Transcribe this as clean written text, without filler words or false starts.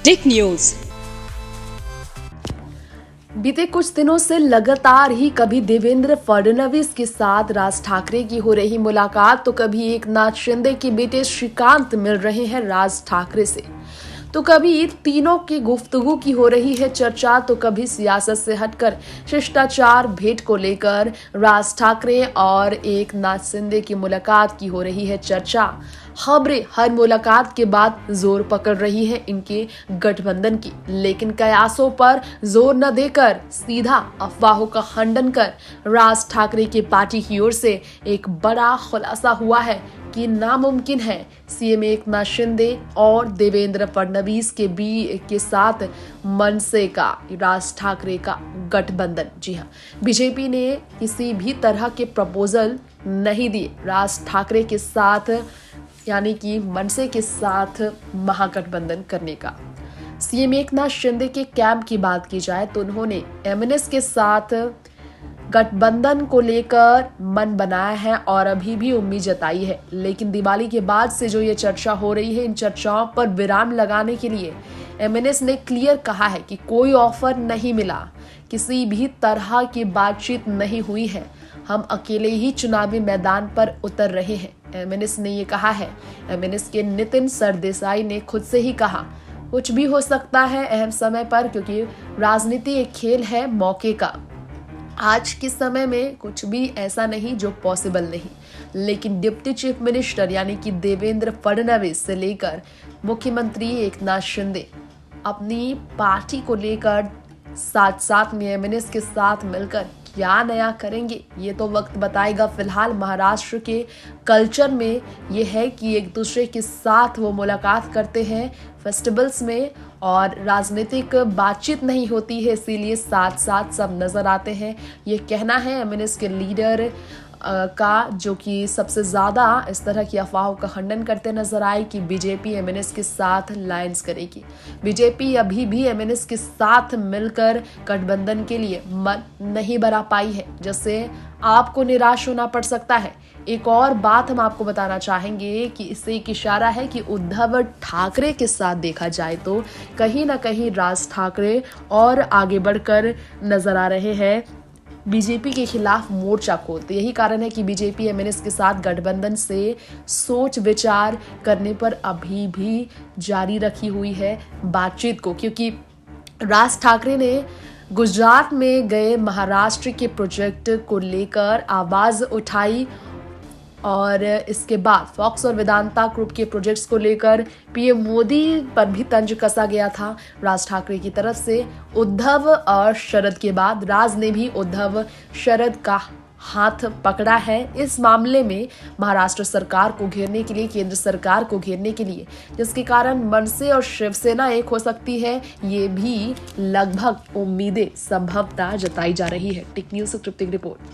टिक news. बीते कुछ दिनों से लगातार ही कभी देवेंद्र फडणवीस के साथ राज ठाकरे की हो रही मुलाकात, तो कभी एकनाथ शिंदे के बेटे श्रीकांत मिल रहे हैं राज ठाकरे से, तो कभी तीनों की गुफ्तगू की हो रही है चर्चा, तो कभी सियासत से हटकर शिष्टाचार भेंट को लेकर राज ठाकरे और एकनाथ शिंदे की मुलाकात की हो रही है चर्चा। खबरें हर मुलाकात के बाद जोर पकड़ रही है इनके गठबंधन की, लेकिन कयासों पर जोर न देकर सीधा अफवाहों का खंडन कर राज ठाकरे की पार्टी की ओर से एक बड़ा खुलासा हुआ है कि नामुमकिन है सीएम एकनाथ शिंदे और देवेंद्र फडणवीस के साथ मनसे का राज ठाकरे का गठबंधन। जी हाँ, बीजेपी ने किसी भी तरह के प्रपोजल नहीं दिए राज ठाकरे के साथ, यानी कि मनसे के साथ महागठबंधन करने का। सीएम एकनाथ शिंदे के कैंप की बात की जाए तो उन्होंने एमएनएस के साथ गठबंधन को लेकर मन बनाया है और अभी भी उम्मीद जताई है, लेकिन दिवाली के बाद से जो ये चर्चा हो रही है, इन चर्चाओं पर विराम लगाने के लिए एमएनएस ने क्लियर कहा है कि कोई ऑफर नहीं मिला, किसी भी तरह की बातचीत नहीं हुई है, हम अकेले ही चुनावी मैदान पर उतर रहे हैं, एमएनएस ने ये कहा है। एमएनएस के नितिन सरदेसाई ने खुद से ही कहा, कुछ भी हो सकता है अहम समय पर, क्योंकि राजनीति एक खेल है मौके का। आज के समय में कुछ भी ऐसा नहीं जो पॉसिबल नहीं, लेकिन डिप्टी चीफ मिनिस्टर यानी कि देवेंद्र फडणवीस से लेकर मुख्यमंत्री एकनाथ शिंदे अपनी पार्टी को लेकर साथ साथ में एमएनएस के साथ मिलकर क्या नया करेंगे, ये तो वक्त बताएगा। फिलहाल महाराष्ट्र के कल्चर में ये है कि एक दूसरे के साथ वो मुलाकात करते हैं फेस्टिवल्स में और राजनीतिक बातचीत नहीं होती है, इसीलिए साथ साथ सब नजर आते हैं। ये कहना है एमएनएस के लीडर का, जो कि सबसे ज़्यादा इस तरह की अफवाहों का खंडन करते नजर आए कि बीजेपी एमएनएस के साथ लायंस करेगी। बीजेपी अभी भी एमएनएस के साथ मिलकर गठबंधन के लिए मन नहीं बना पाई है, जिससे आपको निराश होना पड़ सकता है। एक और बात हम आपको बताना चाहेंगे कि इससे एक इशारा है कि उद्धव ठाकरे के साथ देखा जाए तो कहीं ना कहीं राज ठाकरे और आगे बढ़कर नजर आ रहे हैं बीजेपी के खिलाफ मोर्चा खोलते। यही कारण है कि बीजेपी एमएनएस के साथ गठबंधन से सोच विचार करने पर अभी भी जारी रखी हुई है बातचीत को, क्योंकि राज ठाकरे ने गुजरात में गए महाराष्ट्र के प्रोजेक्ट को लेकर आवाज उठाई और इसके बाद फॉक्स और वेदांता ग्रुप के प्रोजेक्ट्स को लेकर पीएम मोदी पर भी तंज कसा गया था राज ठाकरे की तरफ से। उद्धव और शरद के बाद राज ने भी उद्धव शरद का हाथ पकड़ा है इस मामले में महाराष्ट्र सरकार को घेरने के लिए, केंद्र सरकार को घेरने के लिए, जिसके कारण मनसे और शिवसेना एक हो सकती है, ये भी लगभग उम्मीदें संभवतः जताई जा रही है। टिक न्यूज़ से तृप्ति की रिपोर्ट।